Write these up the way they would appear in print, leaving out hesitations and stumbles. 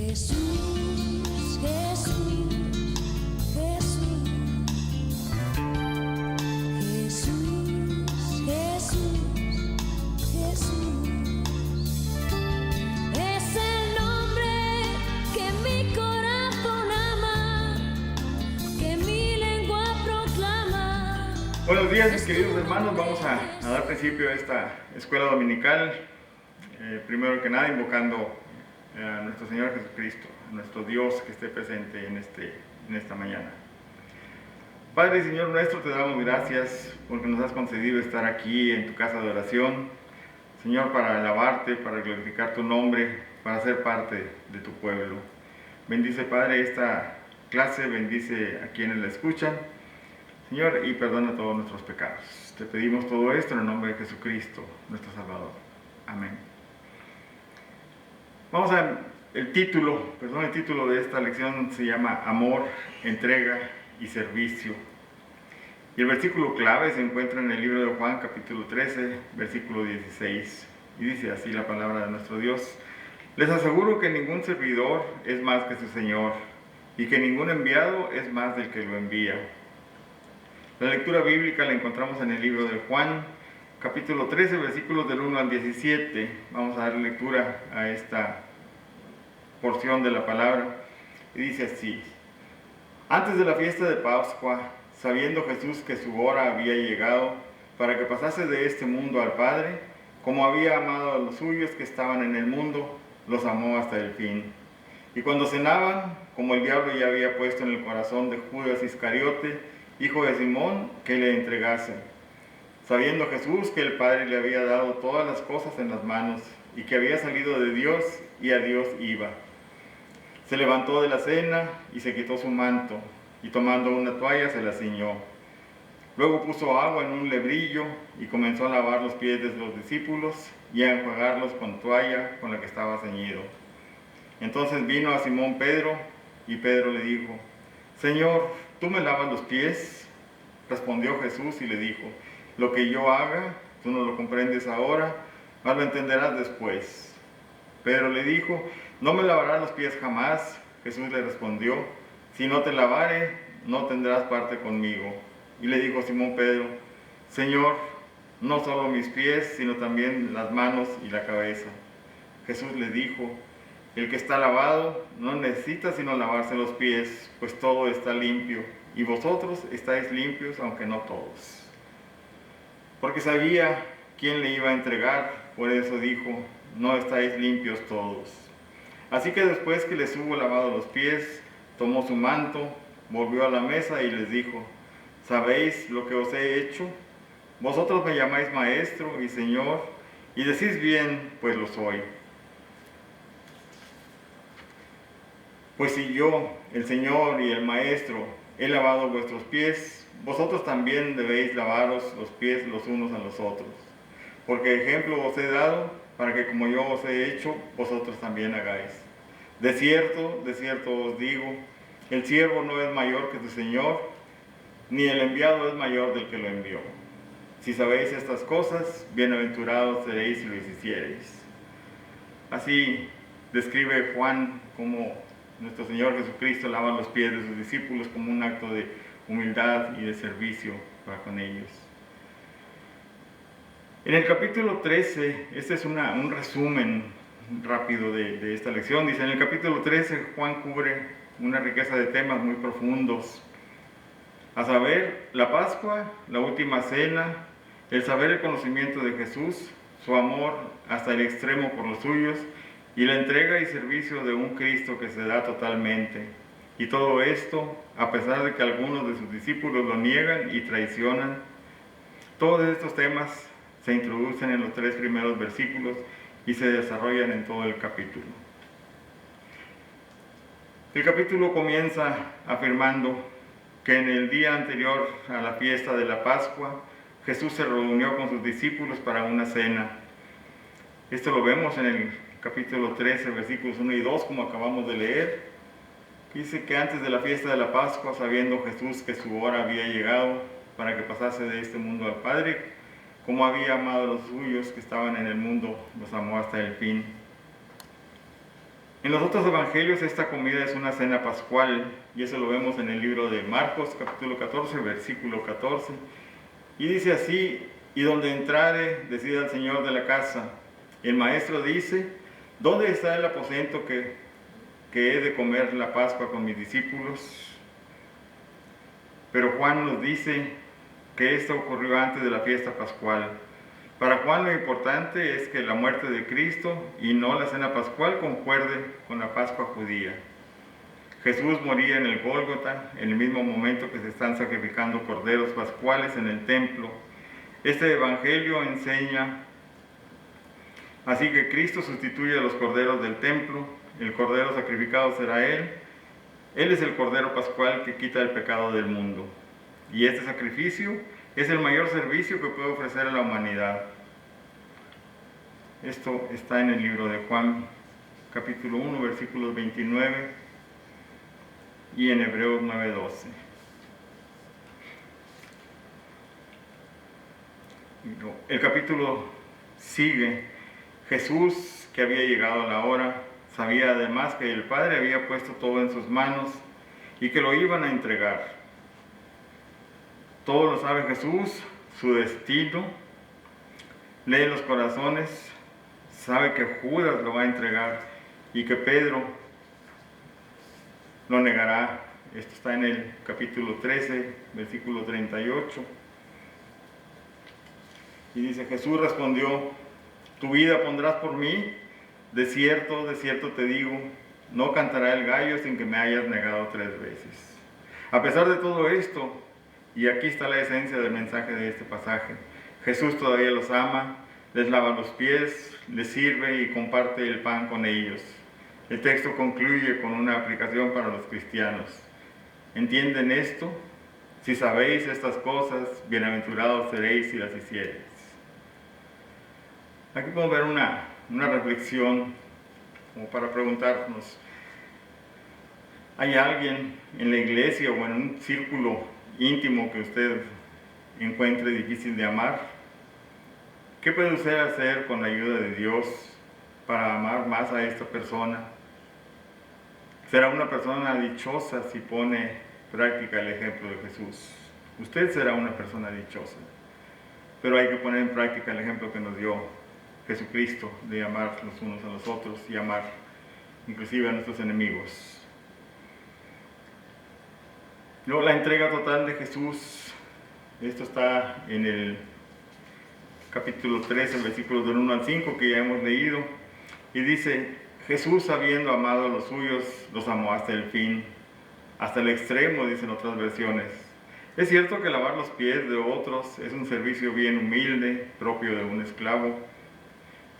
Jesús, Jesús, Jesús, Jesús, Jesús, Jesús. Es el nombre que mi corazón ama, que mi lengua proclama. Buenos días, mis queridos hermanos. Vamos a dar principio a esta escuela dominical. Primero que nada, invocando a nuestro Señor Jesucristo, a nuestro Dios que esté presente en esta mañana. Padre y Señor nuestro, te damos gracias porque nos has concedido estar aquí en tu casa de oración, Señor, para alabarte, para glorificar tu nombre, para ser parte de tu pueblo. Bendice, Padre, esta clase, bendice a quienes la escuchan, Señor, y perdona todos nuestros pecados. Te pedimos todo esto en el nombre de Jesucristo, nuestro Salvador. Amén. El título de esta lección se llama Amor, Entrega y Servicio. Y el versículo clave se encuentra en el libro de Juan, capítulo 13, versículo 16. Y dice así la palabra de nuestro Dios: Les aseguro que ningún servidor es más que su Señor, y que ningún enviado es más del que lo envía. La lectura bíblica la encontramos en el libro de Juan, capítulo 13, versículos del 1 al 17. Vamos a dar lectura a esta porción de la palabra. Y dice así: Antes de la fiesta de Pascua, sabiendo Jesús que su hora había llegado para que pasase de este mundo al Padre, como había amado a los suyos que estaban en el mundo, los amó hasta el fin. Y cuando cenaban, como el diablo ya había puesto en el corazón de Judas Iscariote, hijo de Simón, que le entregase, sabiendo Jesús que el Padre le había dado todas las cosas en las manos, y que había salido de Dios y a Dios iba. Se levantó de la cena y se quitó su manto, y tomando una toalla se la ciñó. Luego puso agua en un lebrillo y comenzó a lavar los pies de los discípulos y a enjuagarlos con toalla con la que estaba ceñido. Entonces vino a Simón Pedro, y Pedro le dijo: Señor, ¿tú me lavas los pies? Respondió Jesús y le dijo: Lo que yo haga, tú no lo comprendes ahora, mas lo entenderás después. Pedro le dijo: No me lavarás los pies jamás. Jesús le respondió: Si no te lavare, no tendrás parte conmigo. Y le dijo Simón Pedro: Señor, no solo mis pies, sino también las manos y la cabeza. Jesús le dijo: El que está lavado no necesita sino lavarse los pies, pues todo está limpio, y vosotros estáis limpios, aunque no todos. Porque sabía quién le iba a entregar, por eso dijo: No estáis limpios todos. Así que después que les hubo lavado los pies, tomó su manto, volvió a la mesa y les dijo: ¿Sabéis lo que os he hecho? Vosotros me llamáis maestro y señor, y decís bien, pues lo soy. Pues si yo, el Señor y el Maestro, he lavado vuestros pies, vosotros también debéis lavaros los pies los unos a los otros. Porque ejemplo os he dado, para que como yo os he hecho, vosotros también hagáis. De cierto os digo, el siervo no es mayor que su Señor, ni el enviado es mayor del que lo envió. Si sabéis estas cosas, bienaventurados seréis si lo hiciereis. Así describe Juan cómo nuestro Señor Jesucristo lava los pies de sus discípulos como un acto de humildad y de servicio para con ellos. En el capítulo 13, este es un resumen rápido de esta lección. Dice: en el capítulo 13 Juan cubre una riqueza de temas muy profundos, a saber, la Pascua, la última cena, el saber el conocimiento de Jesús, su amor hasta el extremo por los suyos, y la entrega y servicio de un Cristo que se da totalmente. Y todo esto, a pesar de que algunos de sus discípulos lo niegan y traicionan. Todos estos temas se introducen en los 3 primeros versículos y se desarrollan en todo el capítulo. El capítulo comienza afirmando que en el día anterior a la fiesta de la Pascua, Jesús se reunió con sus discípulos para una cena. Esto lo vemos en el capítulo 13, versículos 1 y 2, como acabamos de leer. Dice que antes de la fiesta de la Pascua, sabiendo Jesús que su hora había llegado para que pasase de este mundo al Padre, como había amado a los suyos que estaban en el mundo, los amó hasta el fin. En los otros evangelios esta comida es una cena pascual, y eso lo vemos en el libro de Marcos, capítulo 14, versículo 14. Y dice así: y donde entrare, decida el Señor de la casa. El maestro dice: ¿dónde está el aposento que he de comer la Pascua con mis discípulos? Pero Juan nos dice que esto ocurrió antes de la fiesta pascual. Para Juan lo importante es que la muerte de Cristo y no la cena pascual concuerde con la Pascua judía. Jesús moría en el Gólgota en el mismo momento que se están sacrificando corderos pascuales en el templo. Este evangelio enseña así que Cristo sustituye a los corderos del templo. El cordero sacrificado será Él. Él es el cordero pascual que quita el pecado del mundo. Y este sacrificio es el mayor servicio que puede ofrecer a la humanidad. Esto está en el libro de Juan, capítulo 1, versículos 29, y en Hebreos 9:12. El capítulo sigue. Jesús, que había llegado a la hora, sabía además que el Padre había puesto todo en sus manos y que lo iban a entregar. Todo lo sabe Jesús, su destino, lee los corazones, sabe que Judas lo va a entregar y que Pedro lo negará. Esto está en el capítulo 13, versículo 38. Y dice: Jesús respondió: tu vida pondrás por mí. De cierto te digo, no cantará el gallo sin que me hayas negado 3 veces. A pesar de todo esto, y aquí está la esencia del mensaje de este pasaje, Jesús todavía los ama, les lava los pies, les sirve y comparte el pan con ellos. El texto concluye con una aplicación para los cristianos. ¿Entienden esto? Si sabéis estas cosas, bienaventurados seréis si las hiciereis. Aquí podemos ver una reflexión como para preguntarnos: ¿hay alguien en la iglesia o en un círculo íntimo que usted encuentre difícil de amar? ¿Qué puede usted hacer con la ayuda de Dios para amar más a esta persona? Será una persona dichosa si pone en práctica el ejemplo de Jesús. Usted será una persona dichosa, pero hay que poner en práctica el ejemplo que nos dio Jesucristo, de amar los unos a los otros y amar inclusive a nuestros enemigos. Luego, la entrega total de Jesús. Esto está en el capítulo 13, versículos del 1 al 5, que ya hemos leído. Y dice: Jesús, habiendo amado a los suyos, los amó hasta el fin, hasta el extremo, dicen otras versiones. Es cierto que lavar los pies de otros es un servicio bien humilde, propio de un esclavo.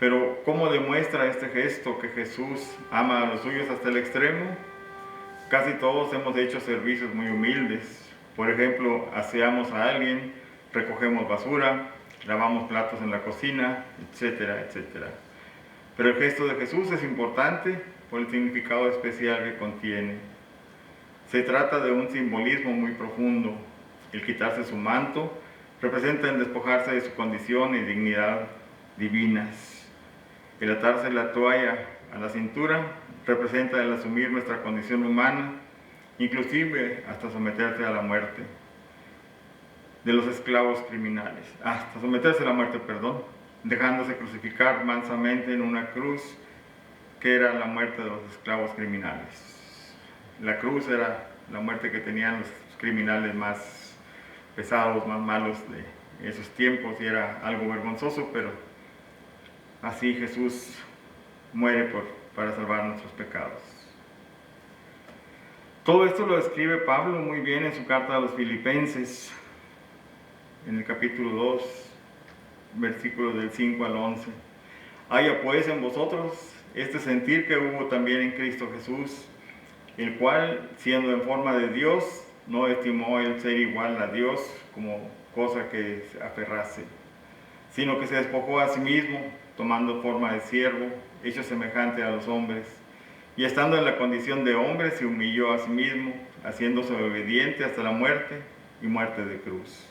Pero ¿cómo demuestra este gesto que Jesús ama a los suyos hasta el extremo? Casi todos hemos hecho servicios muy humildes. Por ejemplo, aseamos a alguien, recogemos basura, lavamos platos en la cocina, etcétera, etcétera. Pero el gesto de Jesús es importante por el significado especial que contiene. Se trata de un simbolismo muy profundo. El quitarse su manto representa el despojarse de su condición y dignidad divinas. El atarse la toalla a la cintura representa el asumir nuestra condición humana, inclusive hasta someterse a la muerte de los esclavos criminales, hasta someterse a la muerte, dejándose crucificar mansamente en una cruz que era la muerte de los esclavos criminales. La cruz era la muerte que tenían los criminales más pesados, más malos de esos tiempos, y era algo vergonzoso, pero así Jesús muere para salvar nuestros pecados. Todo esto lo describe Pablo muy bien en su carta a los Filipenses, en el capítulo 2, versículos del 5 al 11. Haya pues en vosotros este sentir que hubo también en Cristo Jesús, el cual, siendo en forma de Dios, no estimó el ser igual a Dios como cosa que se aferrase, sino que se despojó a sí mismo, tomando forma de siervo, hecho semejante a los hombres, y estando en la condición de hombre, se humilló a sí mismo, haciéndose obediente hasta la muerte y muerte de cruz.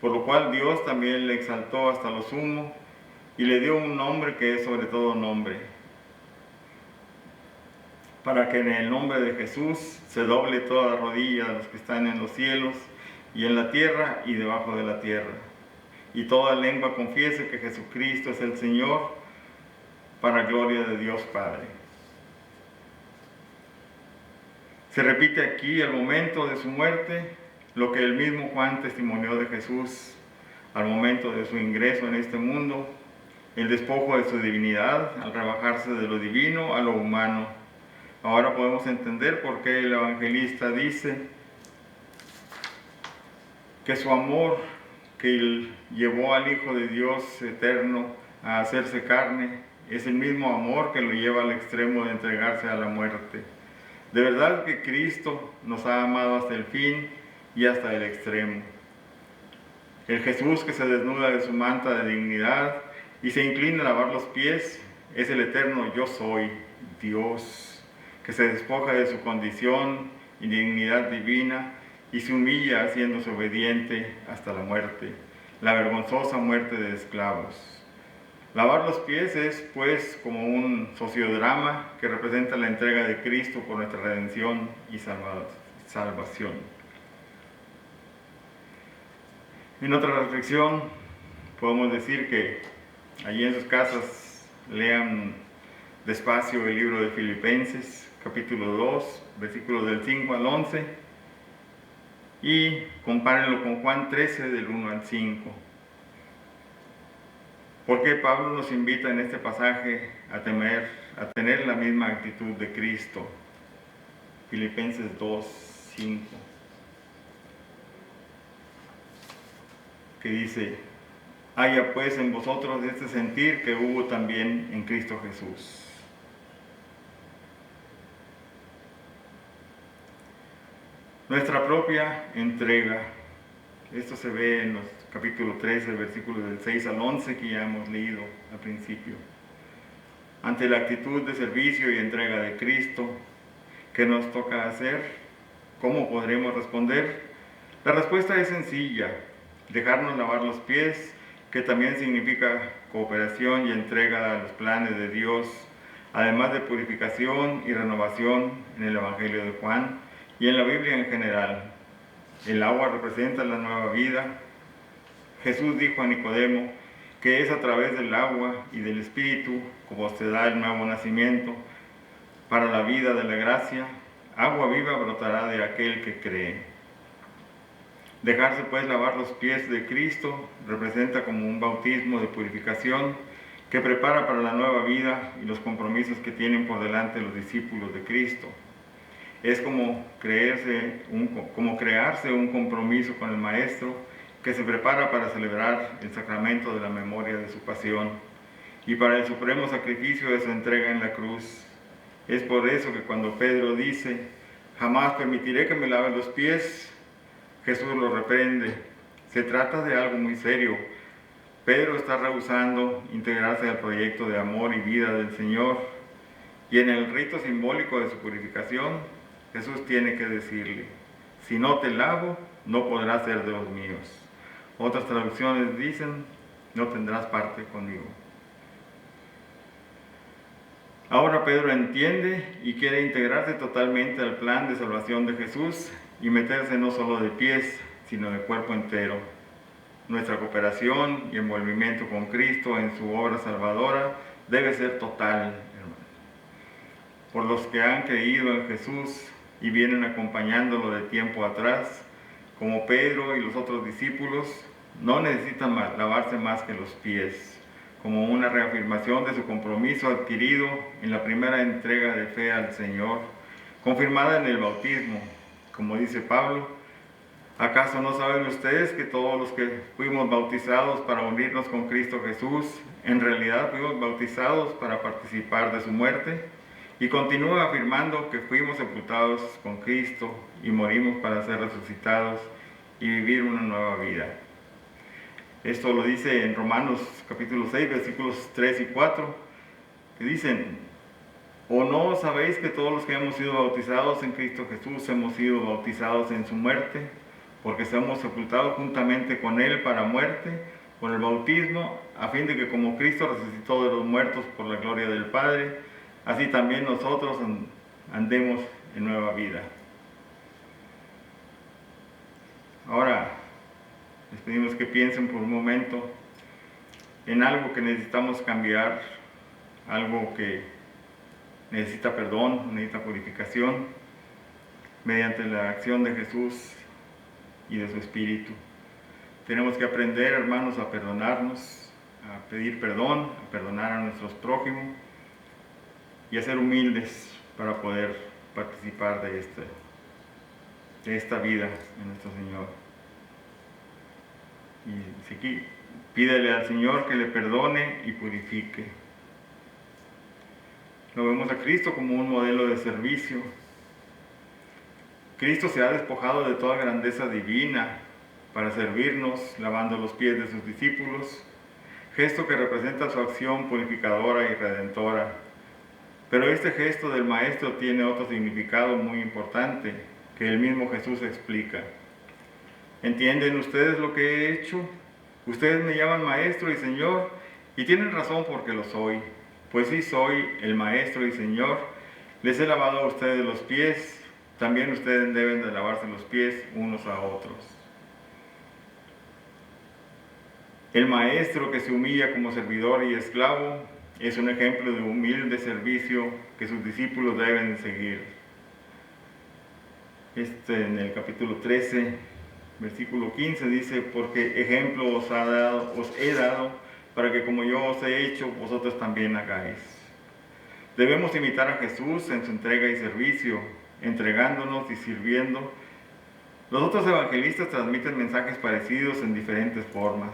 Por lo cual Dios también le exaltó hasta lo sumo, y le dio un nombre que es sobre todo nombre, para que en el nombre de Jesús se doble toda rodilla de los que están en los cielos y en la tierra y debajo de la tierra, y toda lengua confiese que Jesucristo es el Señor, para gloria de Dios Padre. Se repite aquí el momento de su muerte, lo que el mismo Juan testimonió de Jesús al momento de su ingreso en este mundo, el despojo de su divinidad al rebajarse de lo divino a lo humano. Ahora podemos entender por qué el evangelista dice que su amor que llevó al Hijo de Dios eterno a hacerse carne es el mismo amor que lo lleva al extremo de entregarse a la muerte. De verdad que Cristo nos ha amado hasta el fin y hasta el extremo. El Jesús que se desnuda de su manta de dignidad y se inclina a lavar los pies es el eterno yo soy, Dios, que se despoja de su condición y dignidad divina y se humilla haciéndose obediente hasta la muerte, la vergonzosa muerte de esclavos. Lavar los pies es, pues, como un sociodrama que representa la entrega de Cristo por nuestra redención y salvación. En otra reflexión, podemos decir que allí en sus casas lean despacio el libro de Filipenses, capítulo 2, versículos del 5 al 11, y compárenlo con Juan 13, del 1 al 5. Porque Pablo nos invita en este pasaje a tener la misma actitud de Cristo. Filipenses 2, 5. Que dice: haya pues en vosotros este sentir que hubo también en Cristo Jesús. Nuestra propia entrega. Esto se ve en los capítulo 13, versículos del 6 al 11 que ya hemos leído al principio. Ante la actitud de servicio y entrega de Cristo, ¿qué nos toca hacer? ¿Cómo podremos responder? La respuesta es sencilla: dejarnos lavar los pies, que también significa cooperación y entrega a los planes de Dios, además de purificación y renovación en el Evangelio de Juan y en la Biblia en general. El agua representa la nueva vida. Jesús dijo a Nicodemo que es a través del agua y del Espíritu como se da el nuevo nacimiento para la vida de la gracia. Agua viva brotará de aquel que cree. Dejarse pues lavar los pies de Cristo representa como un bautismo de purificación que prepara para la nueva vida y los compromisos que tienen por delante los discípulos de Cristo. Es como crearse un compromiso con el Maestro que se prepara para celebrar el sacramento de la memoria de su pasión y para el supremo sacrificio de su entrega en la cruz. Es por eso que cuando Pedro dice: jamás permitiré que me laven los pies, Jesús lo reprende. Se trata de algo muy serio. Pedro está rehusando integrarse al proyecto de amor y vida del Señor, y en el rito simbólico de su purificación, Jesús tiene que decirle: si no te lavo, no podrás ser de los míos. Otras traducciones dicen: no tendrás parte conmigo. Ahora Pedro entiende y quiere integrarse totalmente al plan de salvación de Jesús y meterse no solo de pies, sino de cuerpo entero. Nuestra cooperación y envolvimiento con Cristo en su obra salvadora debe ser total, hermano. Por los que han creído en Jesús y vienen acompañándolo de tiempo atrás, como Pedro y los otros discípulos, no necesitan lavarse más que los pies, como una reafirmación de su compromiso adquirido en la primera entrega de fe al Señor, confirmada en el bautismo. Como dice Pablo: ¿acaso no saben ustedes que todos los que fuimos bautizados para unirnos con Cristo Jesús, en realidad fuimos bautizados para participar de su muerte? Y continúa afirmando que fuimos sepultados con Cristo y morimos para ser resucitados y vivir una nueva vida. Esto lo dice en Romanos capítulo 6, versículos 3 y 4, que dicen: ¿o no sabéis que todos los que hemos sido bautizados en Cristo Jesús hemos sido bautizados en su muerte? Porque somos sepultados juntamente con Él para muerte, con el bautismo, a fin de que como Cristo resucitó de los muertos por la gloria del Padre, así también nosotros andemos en nueva vida. Ahora, les pedimos que piensen por un momento en algo que necesitamos cambiar, algo que necesita perdón, necesita purificación, mediante la acción de Jesús y de su Espíritu. Tenemos que aprender, hermanos, a perdonarnos, a pedir perdón, a perdonar a nuestros prójimos y a ser humildes para poder participar de esta vida de nuestro Señor. Y dice aquí, pídele al Señor que le perdone y purifique. Lo vemos a Cristo como un modelo de servicio. Cristo se ha despojado de toda grandeza divina para servirnos, lavando los pies de sus discípulos, gesto que representa su acción purificadora y redentora. Pero este gesto del Maestro tiene otro significado muy importante que el mismo Jesús explica. ¿Entienden ustedes lo que he hecho? Ustedes me llaman Maestro y Señor, y tienen razón porque lo soy. Pues sí soy el Maestro y Señor. Les he lavado a ustedes los pies, también ustedes deben de lavarse los pies unos a otros. El Maestro que se humilla como servidor y esclavo es un ejemplo de humilde servicio que sus discípulos deben seguir. En el capítulo 13, versículo 15 dice, porque ejemplo os he dado, para que como yo os he hecho, vosotros también hagáis. Debemos imitar a Jesús en su entrega y servicio, entregándonos y sirviendo. Los otros evangelistas transmiten mensajes parecidos en diferentes formas.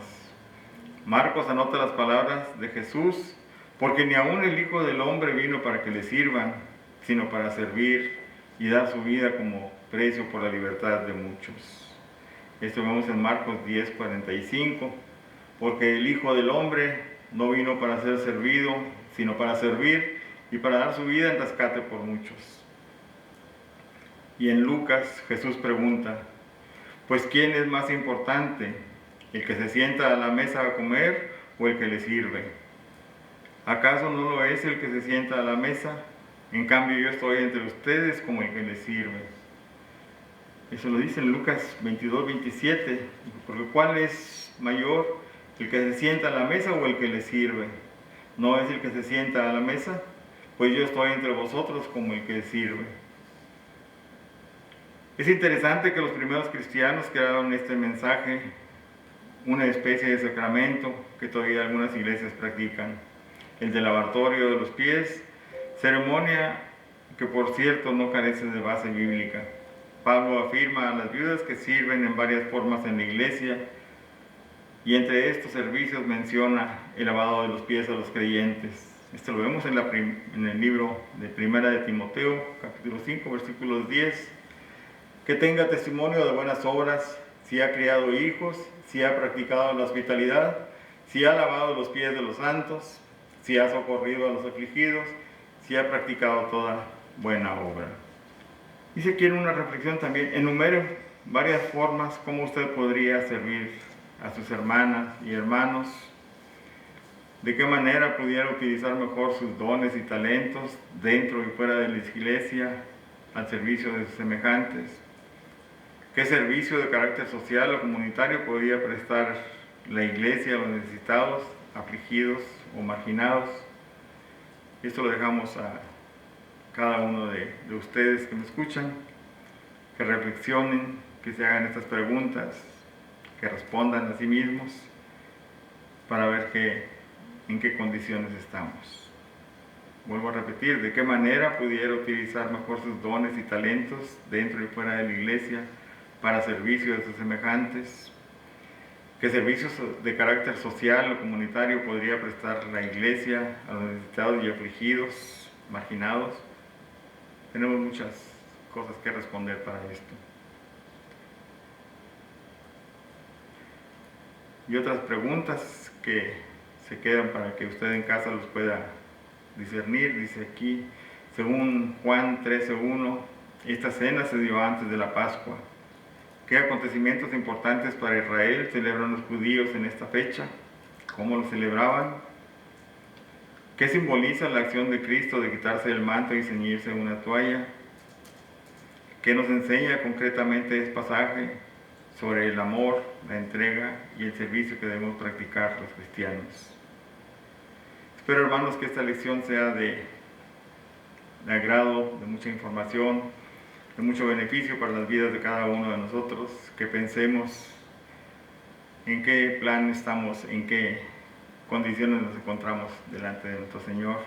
Marcos anota las palabras de Jesús, porque ni aun el Hijo del Hombre vino para que le sirvan, sino para servir y dar su vida como precio por la libertad de muchos. Esto vemos en Marcos 10:45, porque el Hijo del Hombre no vino para ser servido, sino para servir y para dar su vida en rescate por muchos. Y en Lucas Jesús pregunta, pues ¿quién es más importante? ¿El que se sienta a la mesa a comer o el que le sirve? ¿Acaso no lo es el que se sienta a la mesa? En cambio yo estoy entre ustedes como el que le sirve. Eso lo dice en Lucas 22:27, porque ¿cuál es mayor, el que se sienta a la mesa o el que le sirve? ¿No es el que se sienta a la mesa? Pues yo estoy entre vosotros como el que sirve. Es interesante que los primeros cristianos crearon este mensaje, una especie de sacramento que todavía algunas iglesias practican, el del lavatorio de los pies, ceremonia que por cierto no carece de base bíblica. Pablo afirma a las viudas que sirven en varias formas en la iglesia y entre estos servicios menciona el lavado de los pies a los creyentes. Esto lo vemos en el libro de Primera de Timoteo, capítulo 5, versículos 10. Que tenga testimonio de buenas obras, si ha criado hijos, si ha practicado la hospitalidad, si ha lavado los pies de los santos, si ha socorrido a los afligidos, si ha practicado toda buena obra. Dice aquí en una reflexión también, enumere varias formas como usted podría servir a sus hermanas y hermanos, de qué manera pudiera utilizar mejor sus dones y talentos dentro y fuera de la iglesia al servicio de sus semejantes, qué servicio de carácter social o comunitario podría prestar la iglesia a los necesitados, afligidos o marginados. Esto lo dejamos a cada uno de ustedes que me escuchan, que reflexionen, que se hagan estas preguntas, que respondan a sí mismos para ver en qué condiciones estamos. Vuelvo a repetir, de qué manera pudiera utilizar mejor sus dones y talentos dentro y fuera de la iglesia para servicio de sus semejantes, qué servicios de carácter social o comunitario podría prestar la iglesia a los necesitados y afligidos, marginados. Tenemos muchas cosas que responder para esto. Y otras preguntas que se quedan para que usted en casa los pueda discernir. Dice aquí, según Juan 13:1, esta cena se dio antes de la Pascua. ¿Qué acontecimientos importantes para Israel celebran los judíos en esta fecha? ¿Cómo lo celebraban? ¿Qué simboliza la acción de Cristo de quitarse el manto y ceñirse una toalla? ¿Qué nos enseña concretamente este pasaje sobre el amor, la entrega y el servicio que debemos practicar los cristianos? Espero, hermanos, que esta lección sea de agrado, de mucha información, de mucho beneficio para las vidas de cada uno de nosotros, que pensemos en qué plan estamos, en qué condiciones nos encontramos delante de nuestro Señor,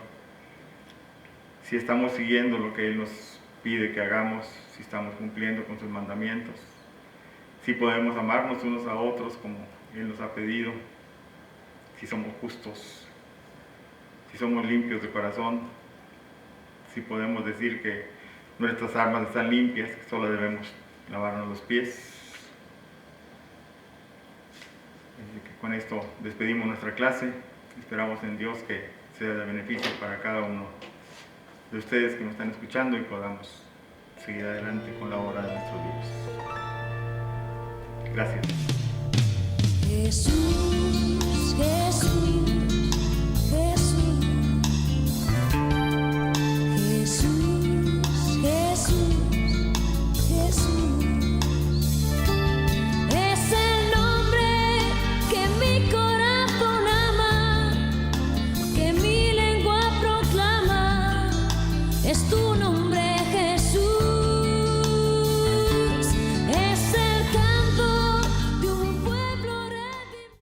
si estamos siguiendo lo que Él nos pide que hagamos, si estamos cumpliendo con sus mandamientos, si podemos amarnos unos a otros como Él nos ha pedido, si somos justos, si somos limpios de corazón, si podemos decir que nuestras armas están limpias, que solo debemos lavarnos los pies. Así que con esto despedimos nuestra clase. Esperamos en Dios que sea de beneficio para cada uno de ustedes que nos están escuchando y podamos seguir adelante con la obra de nuestro Dios. Gracias. Jesús.